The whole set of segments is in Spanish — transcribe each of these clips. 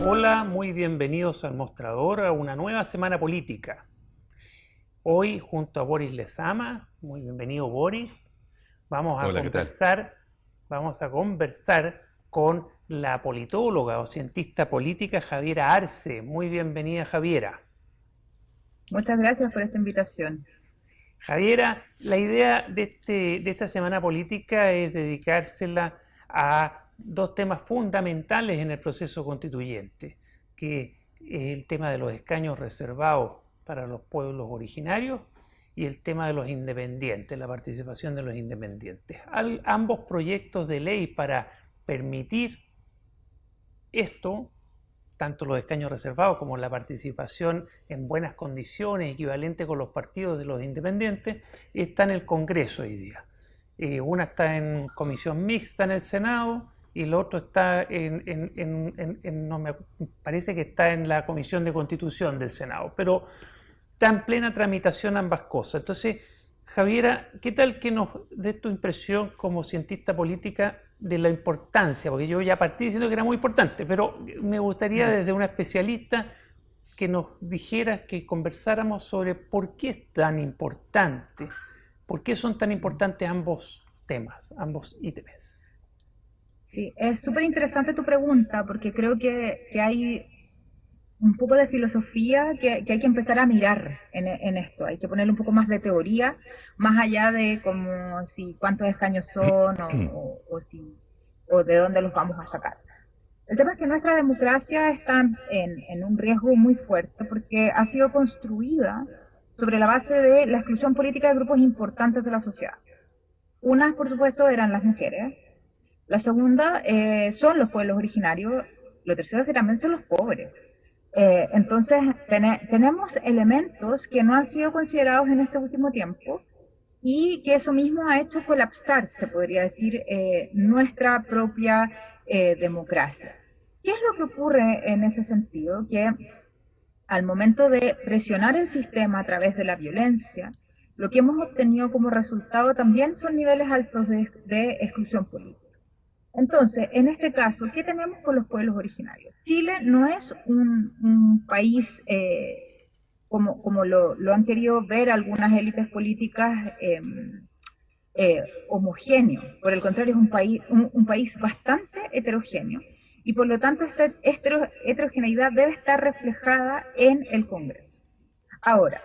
Hola, muy bienvenidos al Mostrador, a una nueva semana política. Hoy, junto a Boris Lezama, muy bienvenido Boris, vamos a Hola, ¿qué tal? conversar, vamos a conversar con la politóloga o cientista política Javiera Arce. Muy bienvenida, Javiera. Muchas gracias por esta invitación. Javiera, la idea de esta semana política es dedicársela a dos temas fundamentales en el proceso constituyente, que es el tema de los escaños reservados para los pueblos originarios y el tema de los independientes, la participación de los independientes. Ambos proyectos de ley para permitir esto, tanto los escaños reservados como la participación en buenas condiciones, equivalente con los partidos de los independientes, está en el Congreso hoy día. Una está en comisión mixta en el Senado y el otro está no me parece que está en la Comisión de Constitución del Senado, pero está en plena tramitación ambas cosas. Entonces, Javiera, ¿qué tal que nos dé tu impresión como cientista política de la importancia? Porque yo ya partí diciendo que era muy importante, pero me gustaría desde una especialista que nos dijeras, que conversáramos sobre por qué es tan importante, por qué son tan importantes ambos temas, ambos ítems. Sí, es súper interesante tu pregunta porque creo que hay un poco de filosofía que hay que empezar a mirar en esto. Hay que ponerle un poco más de teoría, más allá de como si cuántos escaños son o de dónde los vamos a sacar. El tema es que nuestra democracia está en un riesgo muy fuerte porque ha sido construida sobre la base de la exclusión política de grupos importantes de la sociedad. Unas, por supuesto, eran las mujeres. La segunda son los pueblos originarios. Lo tercero es que también son los pobres. Entonces, tenemos elementos que no han sido considerados en este último tiempo y que eso mismo ha hecho colapsar, se podría decir, nuestra propia democracia. ¿Qué es lo que ocurre en ese sentido? Que al momento de presionar el sistema a través de la violencia, lo que hemos obtenido como resultado también son niveles altos de exclusión política. Entonces, en este caso, ¿qué tenemos con los pueblos originarios? Chile no es un país como lo han querido ver algunas élites políticas homogéneo. Por el contrario, es un país bastante heterogéneo y por lo tanto esta heterogeneidad debe estar reflejada en el Congreso. Ahora,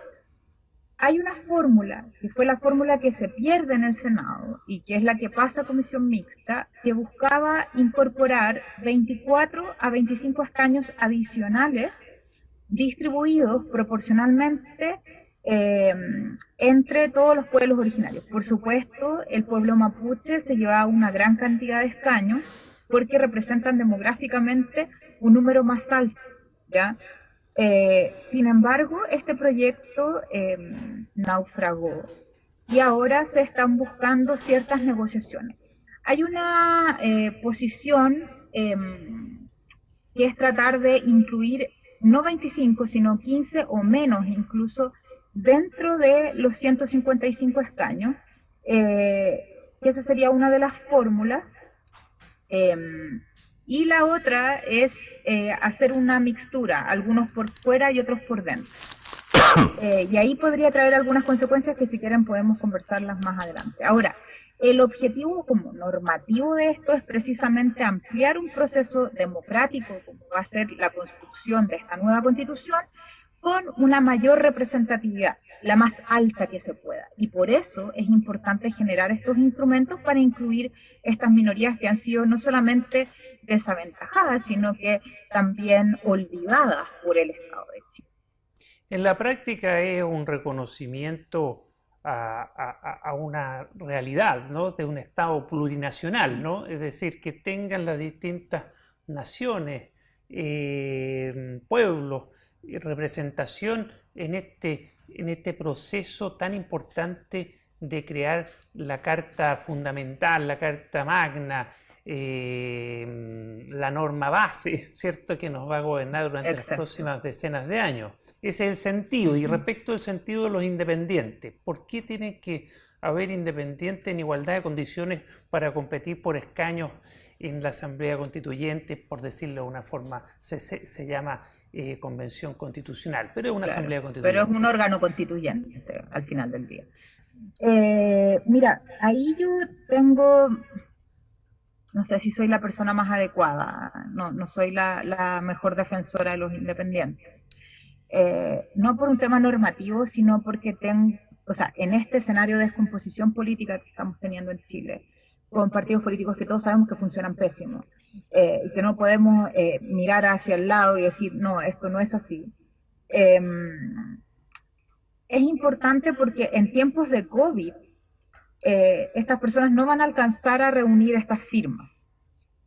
hay una fórmula, que fue la fórmula que se pierde en el Senado y que es la que pasa a comisión mixta, que buscaba incorporar 24 a 25 escaños adicionales distribuidos proporcionalmente entre todos los pueblos originarios. Por supuesto, el pueblo mapuche se lleva una gran cantidad de escaños porque representan demográficamente un número más alto, ¿ya? Sin embargo, este proyecto naufragó y ahora se están buscando ciertas negociaciones. Hay una posición que es tratar de incluir no 25, sino 15 o menos incluso dentro de los 155 escaños, que esa sería una de las fórmulas. Y la otra es hacer una mixtura, algunos por fuera y otros por dentro. Y ahí podría traer algunas consecuencias que si quieren podemos conversarlas más adelante. Ahora, el objetivo como normativo de esto es precisamente ampliar un proceso democrático, como va a ser la construcción de esta nueva constitución, con una mayor representatividad, la más alta que se pueda. Y por eso es importante generar estos instrumentos para incluir estas minorías que han sido no solamente desaventajadas, sino que también olvidadas por el Estado de Chile. En la práctica es un reconocimiento a una realidad, ¿no? De un Estado plurinacional, ¿no? Es decir, que tengan las distintas naciones, pueblos, representación en este proceso tan importante de crear la Carta Fundamental, la Carta Magna, la norma base, ¿cierto?, que nos va a gobernar durante las próximas decenas de años. Ese es el sentido. Y respecto al sentido de los independientes, ¿por qué tiene que haber independientes en igualdad de condiciones para competir por escaños en la Asamblea Constituyente, por decirlo de una forma, se llama Convención Constitucional, pero es una Claro, Asamblea pero es un Constituyente. órgano constituyente al final del día. Mira, ahí yo tengo, no sé si soy la persona más adecuada, no soy la mejor defensora de los independientes. No por un tema normativo, sino porque o sea, en este escenario de descomposición política que estamos teniendo en Chile, con partidos políticos que todos sabemos que funcionan pésimo, y que no podemos mirar hacia el lado y decir, no, esto no es así. Eh, es importante porque en tiempos de COVID, estas personas no van a alcanzar a reunir estas firmas.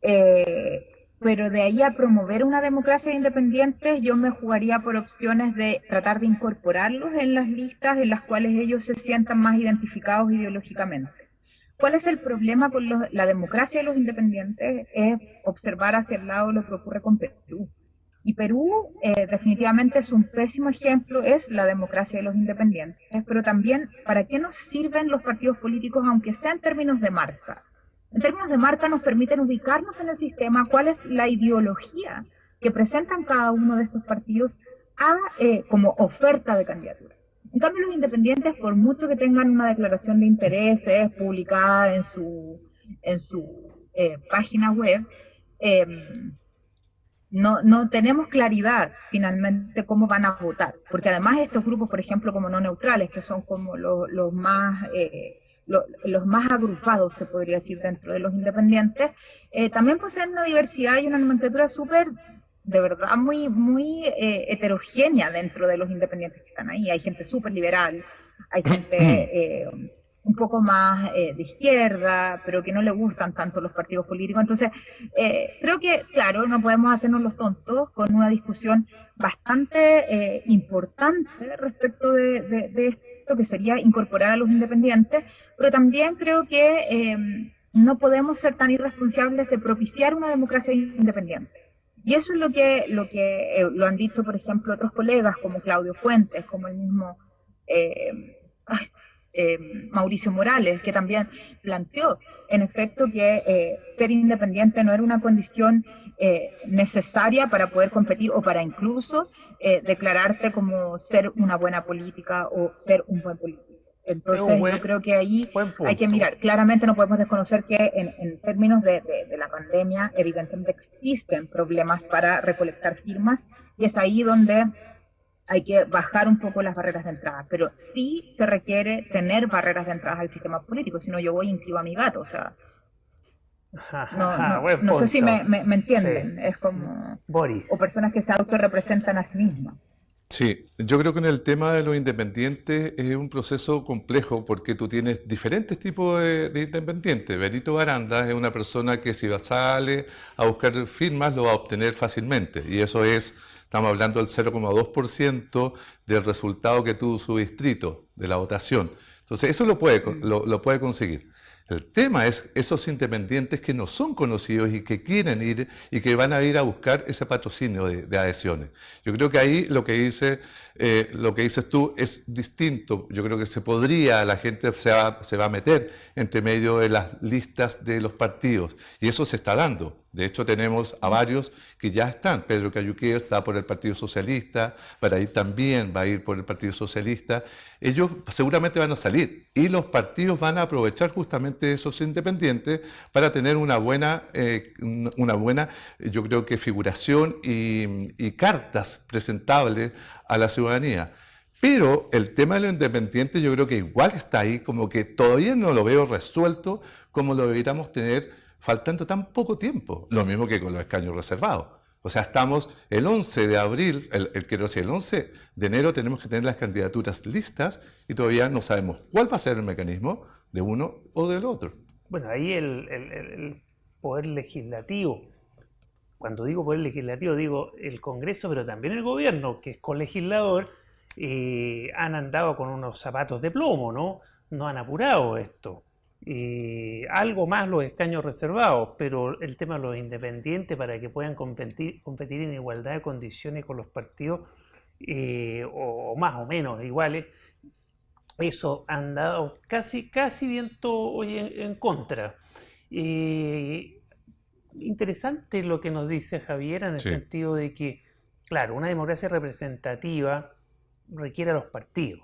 Eh, pero de ahí a promover una democracia independiente, yo me jugaría por opciones de tratar de incorporarlos en las listas en las cuales ellos se sientan más identificados ideológicamente. ¿Cuál es el problema con la democracia de los independientes? Es observar hacia el lado lo que ocurre con Perú. Y Perú definitivamente es un pésimo ejemplo, es la democracia de los independientes, pero también para qué nos sirven los partidos políticos, aunque sea en términos de marca. En términos de marca nos permiten ubicarnos en el sistema, cuál es la ideología que presentan cada uno de estos partidos como oferta de candidatura. En cambio, los independientes, por mucho que tengan una declaración de intereses publicada en su página web, eh, no tenemos claridad finalmente cómo van a votar, porque además estos grupos, por ejemplo, como no neutrales, que son como los más agrupados, se podría decir, dentro de los independientes, también poseen una diversidad y una nomenclatura súper, de verdad, muy heterogénea dentro de los independientes que están ahí. Hay gente súper liberal, hay gente un poco más de izquierda, pero que no le gustan tanto los partidos políticos. Entonces, creo que, claro, no podemos hacernos los tontos con una discusión bastante importante respecto de esto, que sería incorporar a los independientes, pero también creo que no podemos ser tan irresponsables de propiciar una democracia independiente. Y eso es lo han dicho, por ejemplo, otros colegas como Claudio Fuentes, como el mismo eh, Mauricio Morales, que también planteó, en efecto, que ser independiente no era una condición necesaria para poder competir o para incluso declararte como ser una buena política o ser un buen político. Es un Entonces yo creo que ahí buen hay que punto. mirar. Claramente no podemos desconocer que en términos de la pandemia evidentemente existen problemas para recolectar firmas y es ahí donde hay que bajar un poco las barreras de entrada, pero sí se requiere tener barreras de entrada al sistema político, si no yo voy y inscribo a mi gato, o sea, Buen no sé si punto. me Sí. entienden, es como, o Boris. personas que se autorrepresentan a sí mismas. Sí, yo creo que en el tema de los independientes es un proceso complejo porque tú tienes diferentes tipos de independientes. Benito Baranda es una persona que si sale a buscar firmas lo va a obtener fácilmente y eso es, estamos hablando del 0,2% del resultado que tuvo su distrito de la votación. Entonces eso Mm. lo puede conseguir. El tema es esos independientes que no son conocidos y que quieren ir y que van a ir a buscar ese patrocinio de adhesiones. Yo creo que ahí lo que dices tú es distinto. Yo creo que la gente se va a meter entre medio de las listas de los partidos y eso se está dando. De hecho, tenemos a varios que ya están. Pedro Cayuqueo está por el Partido Socialista, Paraí también va a ir por el Partido Socialista. Ellos seguramente van a salir y los partidos van a aprovechar justamente esos independientes para tener yo creo que figuración y cartas presentables a la ciudadanía. Pero el tema de los independientes yo creo que igual está ahí, como que todavía no lo veo resuelto como lo deberíamos tener faltando tan poco tiempo. Lo mismo que con los escaños reservados. O sea, estamos el 11 de abril, quiero decir, el 11 de enero tenemos que tener las candidaturas listas y todavía no sabemos cuál va a ser el mecanismo de uno o del otro. Bueno, ahí el poder legislativo, cuando digo poder legislativo digo el Congreso, pero también el gobierno, que es colegislador, han andado con unos zapatos de plomo, ¿no? No han apurado esto. Algo más los escaños reservados, pero el tema de los independientes para que puedan competir en igualdad de condiciones con los partidos, o más o menos iguales, eso han dado casi viento hoy en contra. interesante lo que nos dice Javiera en el Sí, sentido de que, claro, una democracia representativa requiere a los partidos.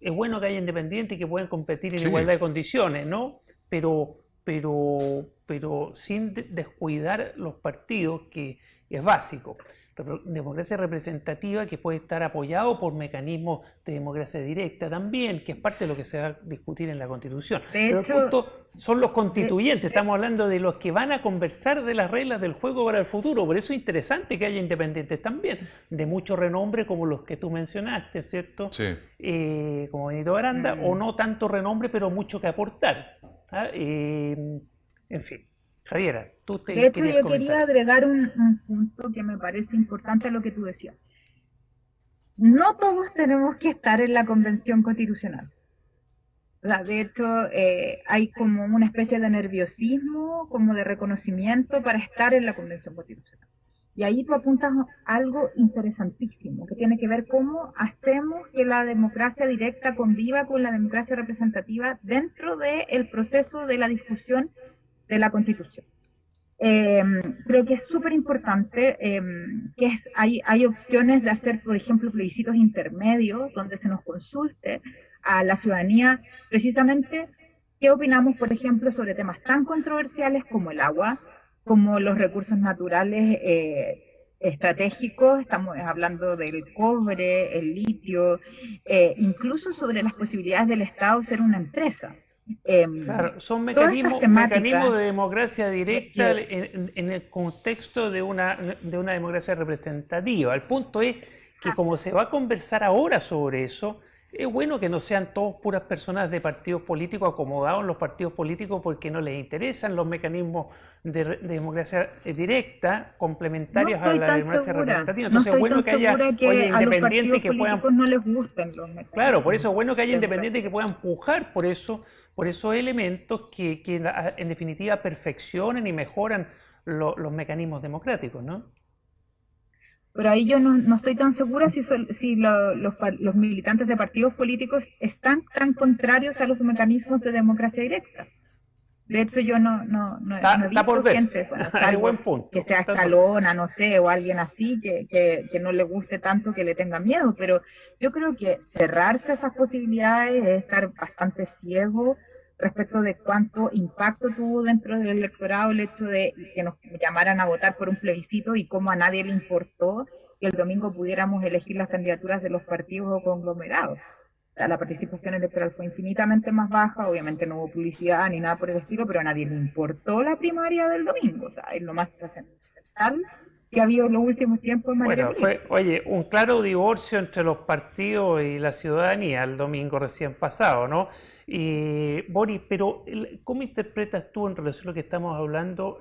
Es bueno que haya independientes que puedan competir en sí, igualdad de condiciones, ¿no? Pero sin descuidar los partidos, que es básico. Democracia representativa que puede estar apoyado por mecanismos de democracia directa también, que es parte de lo que se va a discutir en la Constitución. De Pero el hecho, punto son los de- constituyentes, estamos hablando de los que van a conversar de las reglas del juego para el futuro. Por eso es interesante que haya independientes también, de mucho renombre como los que tú mencionaste, ¿cierto? sí. Como Benito Baranda, o mm, no tanto renombre, pero mucho que aportar. ¿Ah? En fin, Javiera, tú de te hecho, querías yo quería comentar. agregar un punto que me parece importante a lo que tú decías. No todos tenemos que estar en la Convención Constitucional. O sea, de hecho, hay como una especie de nerviosismo, como de reconocimiento para estar en la Convención Constitucional. Y ahí tú apuntas algo interesantísimo, que tiene que ver cómo hacemos que la democracia directa conviva con la democracia representativa dentro del proceso de la discusión de la Constitución. Eh, Creo que es súper importante hay opciones de hacer, por ejemplo, plebiscitos intermedios donde se nos consulte a la ciudadanía precisamente qué opinamos, por ejemplo, sobre temas tan controversiales como el agua, como los recursos naturales estratégicos, estamos hablando del cobre, el litio, incluso sobre las posibilidades del Estado ser una empresa. Eh, Claro, son Todas estas mecanismos temáticas de democracia directa que en el contexto de una democracia representativa. El punto es que como se va a conversar ahora sobre eso, es bueno que no sean todos puras personas de partidos políticos acomodados en los partidos políticos porque no les interesan los mecanismos de democracia directa no complementarios a estoy la tan democracia segura, representativa. no Entonces es estoy bueno tan que haya, segura oye, que a los independientes partidos que puedan. políticos no les gusten los Claro, por eso mecanismos es bueno que haya independientes que democráticos. puedan pujar por esos elementos que en definitiva perfeccionen y mejoran los mecanismos democráticos, ¿no? Pero ahí yo no estoy tan segura si los militantes de partidos políticos están tan contrarios a los mecanismos de democracia directa. De hecho, yo no he Está por visto verse. gente, bueno, Hay buen salvo que punto. sea Escalona, no sé, o alguien así, que no le guste tanto, que le tenga miedo, pero yo creo que cerrarse a esas posibilidades es estar bastante ciego respecto de cuánto impacto tuvo dentro del electorado el hecho de que nos llamaran a votar por un plebiscito y cómo a nadie le importó que el domingo pudiéramos elegir las candidaturas de los partidos o conglomerados. O sea, la participación electoral fue infinitamente más baja, obviamente no hubo publicidad ni nada por el estilo, pero a nadie le importó la primaria del domingo, o sea, es lo más trascendental que ha habido en los últimos tiempos en materia Bueno, fue, política. oye, un claro divorcio entre los partidos y la ciudadanía el domingo recién pasado, ¿no? Y, Boris, pero ¿cómo interpretas tú en relación a lo que estamos hablando,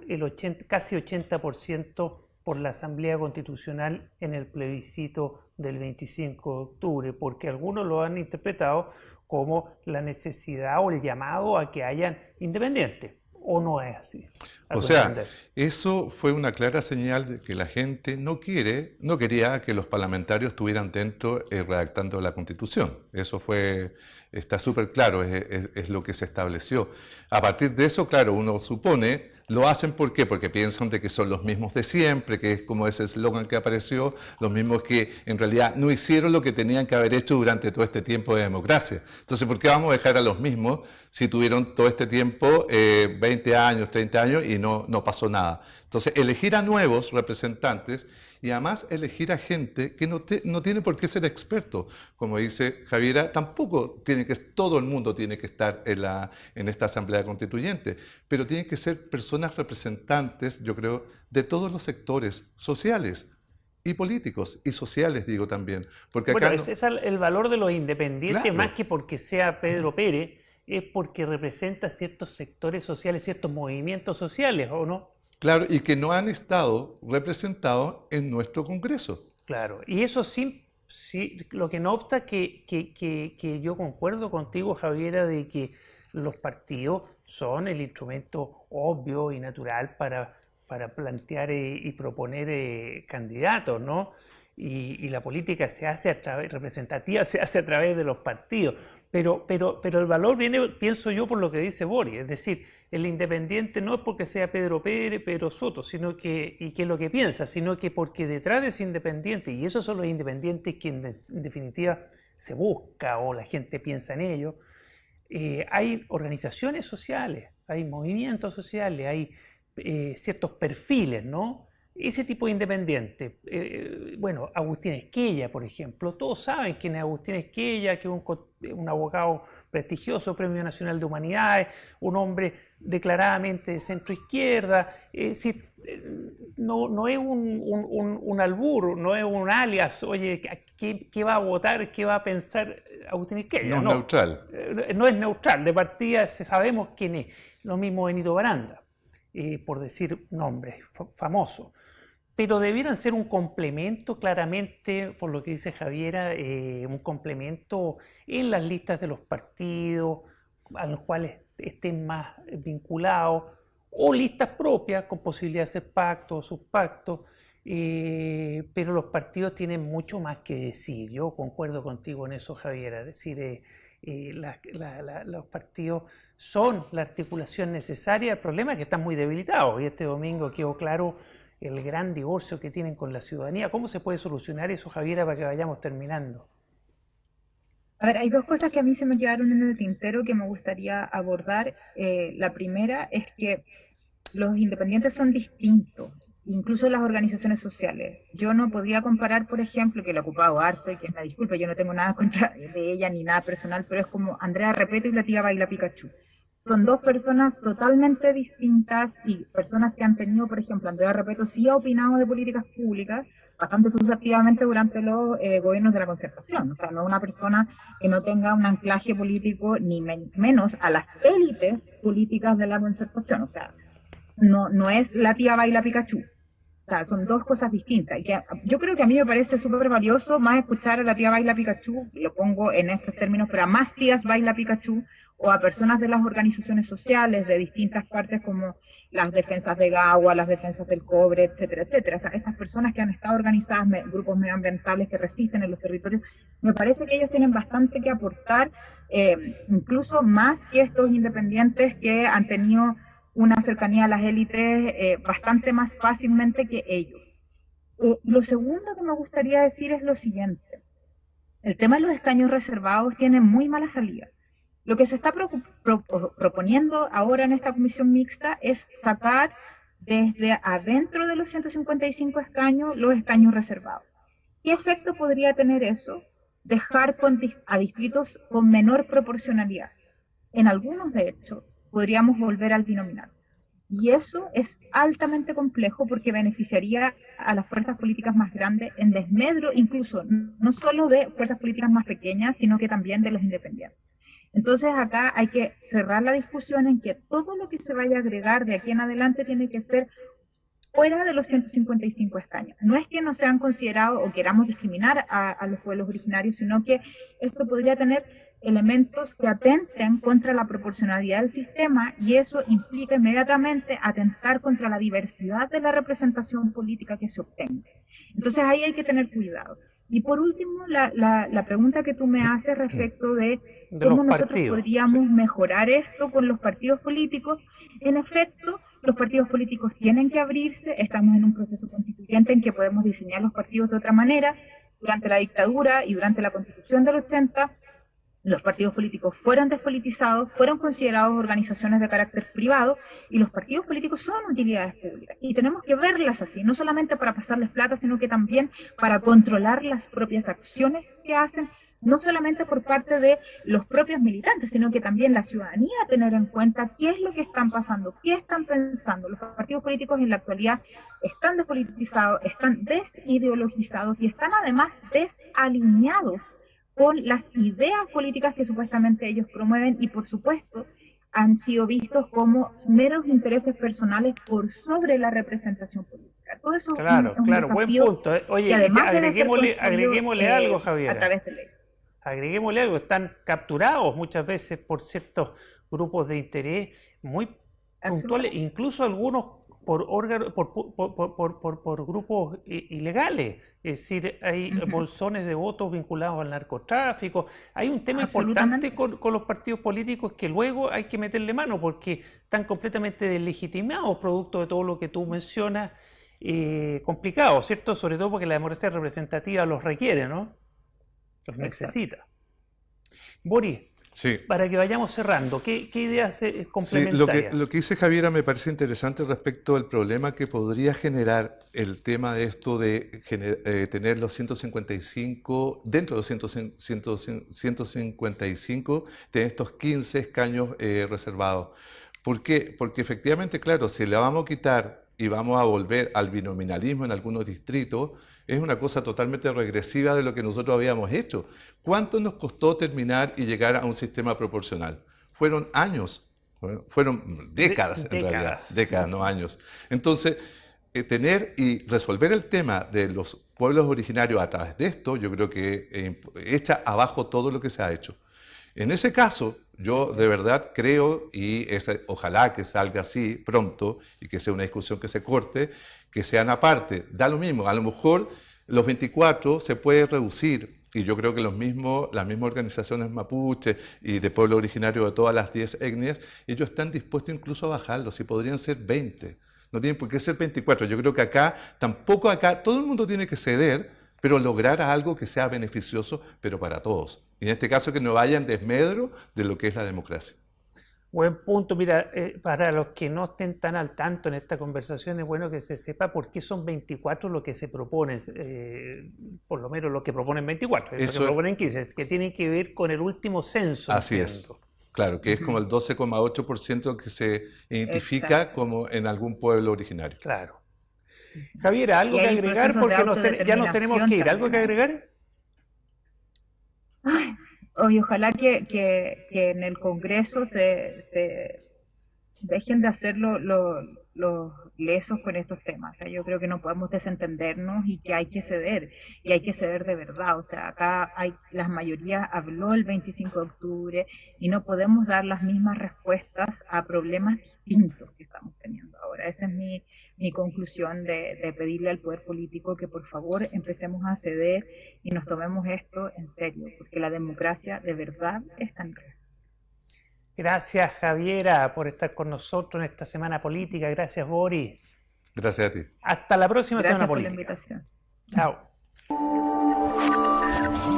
casi 80% por la Asamblea Constitucional en el plebiscito del 25 de octubre? Porque algunos lo han interpretado como la necesidad o el llamado a que hayan independientes, ¿o no es así, a O tu sea, entender? eso fue una clara señal de que la gente no quería que los parlamentarios estuvieran dentro redactando la Constitución. Eso fue, está súper claro, es lo que se estableció. A partir de eso, claro, uno supone, lo hacen ¿por qué? Porque piensan de que son los mismos de siempre, que es como ese eslogan que apareció, los mismos que en realidad no hicieron lo que tenían que haber hecho durante todo este tiempo de democracia. Entonces, ¿por qué vamos a dejar a los mismos si tuvieron todo este tiempo, 20 años, 30 años y no pasó nada? Entonces, elegir a nuevos representantes y además elegir a gente que no tiene por qué ser experto. Como dice Javiera, tampoco todo el mundo tiene que estar en esta Asamblea Constituyente, pero tienen que ser personas representantes, yo creo, de todos los sectores sociales y políticos y sociales, digo también, porque Bueno, acá no, es el valor de los independientes, más claro. que porque sea Pedro Pérez, es porque representa ciertos sectores sociales, ciertos movimientos sociales, ¿o no? Claro, y que no han estado representados en nuestro Congreso. Claro, y eso sí, sí, lo que no obsta que yo concuerdo contigo, Javiera, de que los partidos son el instrumento obvio y natural para plantear y proponer candidatos, ¿no? Y la política se hace a través, representativa se hace a través de los partidos. Pero el valor viene, pienso yo, por lo que dice Boris. Es decir, el independiente no es porque sea Pedro Pérez, Pedro Soto, y que es lo que piensa, sino que porque detrás de ese independiente, y esos son los independientes que en definitiva se busca o la gente piensa en ellos, hay organizaciones sociales, hay movimientos sociales, hay ciertos perfiles, ¿no? Ese tipo de independiente, bueno, Agustín Esquella, por ejemplo, todos saben quién es Agustín Esquella, que es un abogado prestigioso, Premio Nacional de Humanidades, un hombre declaradamente de centro izquierda, no es un albur, no es un alias, oye, ¿qué va a votar, qué va a pensar Agustín Esquella? No es neutral. No es neutral, de partida sabemos quién es, lo mismo Benito Baranda, por decir nombres famosos. Pero debieran ser un complemento, claramente, por lo que dice Javiera, un complemento en las listas de los partidos a los cuales estén más vinculados, o listas propias con posibilidad de hacer pactos o subpactos, pero los partidos tienen mucho más que decir. Yo concuerdo contigo en eso, Javiera. Es decir, los partidos son la articulación necesaria. El problema es que están muy debilitados, y este domingo quedó claro el gran divorcio que tienen con la ciudadanía. ¿Cómo se puede solucionar eso, Javiera, para que vayamos terminando? A ver, hay dos cosas que a mí se me quedaron en el tintero que me gustaría abordar. La primera es que los independientes son distintos, incluso las organizaciones sociales. Yo no podría comparar, por ejemplo, que lo he ocupado harto y que me disculpe, yo no tengo nada contra de ella ni nada personal, pero es como Andrea Repeto y la tía Baila Pikachu. Son dos personas totalmente distintas y personas que han tenido, por ejemplo, Andrea Repeto sí ha opinado de políticas públicas bastante sucesivamente durante los gobiernos de la Concertación. O sea, no es una persona que no tenga un anclaje político ni menos a las élites políticas de la Concertación. O sea, no es la tía Baila Pikachu. O sea, son dos cosas distintas. Y que yo creo que a mí me parece súper valioso más escuchar a la tía Baila Pikachu, lo pongo en estos términos, pero a más tías Baila Pikachu, o a personas de las organizaciones sociales de distintas partes como las defensas de Gagua, las defensas del cobre, etcétera, etcétera. O sea, estas personas que han estado organizadas, grupos medioambientales que resisten en los territorios, me parece que ellos tienen bastante que aportar, incluso más que estos independientes que han tenido una cercanía a las élites bastante más fácilmente que ellos. Lo segundo que me gustaría decir es lo siguiente. El tema de los escaños reservados tiene muy mala salida. Lo que se está proponiendo ahora en esta comisión mixta es sacar desde adentro de los 155 escaños los escaños reservados. ¿Qué efecto podría tener eso? Dejar a distritos con menor proporcionalidad. En algunos, de hecho, podríamos volver al binominal. Y eso es altamente complejo porque beneficiaría a las fuerzas políticas más grandes en desmedro, incluso no solo de fuerzas políticas más pequeñas, sino que también de los independientes. Entonces acá hay que cerrar la discusión en que todo lo que se vaya a agregar de aquí en adelante tiene que ser fuera de los 155 escaños. No es que no sean considerados o queramos discriminar a los pueblos originarios, sino que esto podría tener elementos que atenten contra la proporcionalidad del sistema y eso implica inmediatamente atentar contra la diversidad de la representación política que se obtenga. Entonces ahí hay que tener cuidado. Y por último, la pregunta que tú me haces respecto de cómo nosotros podríamos mejorar esto con los partidos políticos. En efecto, los partidos políticos tienen que abrirse, estamos en un proceso constituyente en que podemos diseñar los partidos de otra manera. Durante la dictadura y durante la Constitución del 80, los partidos políticos fueron despolitizados, fueron considerados organizaciones de carácter privado y los partidos políticos son utilidades públicas y tenemos que verlas así, no solamente para pasarles plata, sino que también para controlar las propias acciones que hacen, no solamente por parte de los propios militantes, sino que también la ciudadanía tener en cuenta qué es lo que están pasando, qué están pensando. Los partidos políticos en la actualidad están despolitizados, están desideologizados y están además desalineados con las ideas políticas que supuestamente ellos promueven y por supuesto han sido vistos como meros intereses personales por sobre la representación política. Todo eso claro, es un claro, buen punto. Oye, agreguémosle algo, Javier. A través de ley. Agreguémosle algo, están capturados muchas veces por ciertos grupos de interés muy puntuales, incluso algunos por grupos ilegales. Es decir, hay bolsones de votos vinculados al narcotráfico. Hay un tema importante con los partidos políticos que luego hay que meterle mano porque están completamente deslegitimados, producto de todo lo que tú mencionas. Complicado, ¿cierto? Sobre todo porque la democracia representativa los requiere, ¿no? Los necesita. Boris, Sí. para que vayamos cerrando, ¿qué ideas Sí, complementarias? lo que dice Javiera me parece interesante respecto al problema que podría generar el tema de esto de tener los 155, dentro de los 155, tener estos 15 escaños reservados. ¿Por qué? Porque efectivamente, claro, si le vamos a quitar y vamos a volver al binominalismo en algunos distritos, es una cosa totalmente regresiva de lo que nosotros habíamos hecho. ¿Cuánto nos costó terminar y llegar a un sistema proporcional? Fueron años, fueron décadas en realidad, décadas, no años. Entonces, tener y resolver el tema de los pueblos originarios a través de esto, yo creo que echa abajo todo lo que se ha hecho. En ese caso, yo de verdad creo, y ojalá que salga así pronto y que sea una discusión que se corte, que sean aparte. Da lo mismo, a lo mejor los 24 se puede reducir, y yo creo que las mismas organizaciones mapuche y de pueblo originario de todas las 10 etnias, ellos están dispuestos incluso a bajarlos, y podrían ser 20. No tienen por qué ser 24. Yo creo que acá, todo el mundo tiene que ceder, pero lograr algo que sea beneficioso, pero para todos. Y en este caso que no vaya en desmedro de lo que es la democracia. Buen punto. Mira, para los que no estén tan al tanto en esta conversación, es bueno que se sepa por qué son 24 lo que se propone, por lo menos lo que proponen 24, lo que proponen 15, que tienen que ver con el último censo. Así es. Claro, que es como el 12,8% que se identifica como en algún pueblo originario. Claro. Javiera, ¿algo que agregar? Porque ya nos tenemos que ir. ¿Algo que agregar? Ay, ojalá que en el Congreso se dejen de hacer los lesos con estos temas. O sea, yo creo que no podemos desentendernos y que hay que ceder, y hay que ceder de verdad. O sea, acá las mayorías habló el 25 de octubre y no podemos dar las mismas respuestas a problemas distintos que estamos teniendo ahora. Esa es mi conclusión de pedirle al poder político que por favor empecemos a ceder y nos tomemos esto en serio, porque la democracia de verdad está en riesgo. Gracias, Javiera, por estar con nosotros en esta semana política. Gracias, Boris. Gracias a ti. Hasta la próxima semana política. Gracias por la invitación. Chao.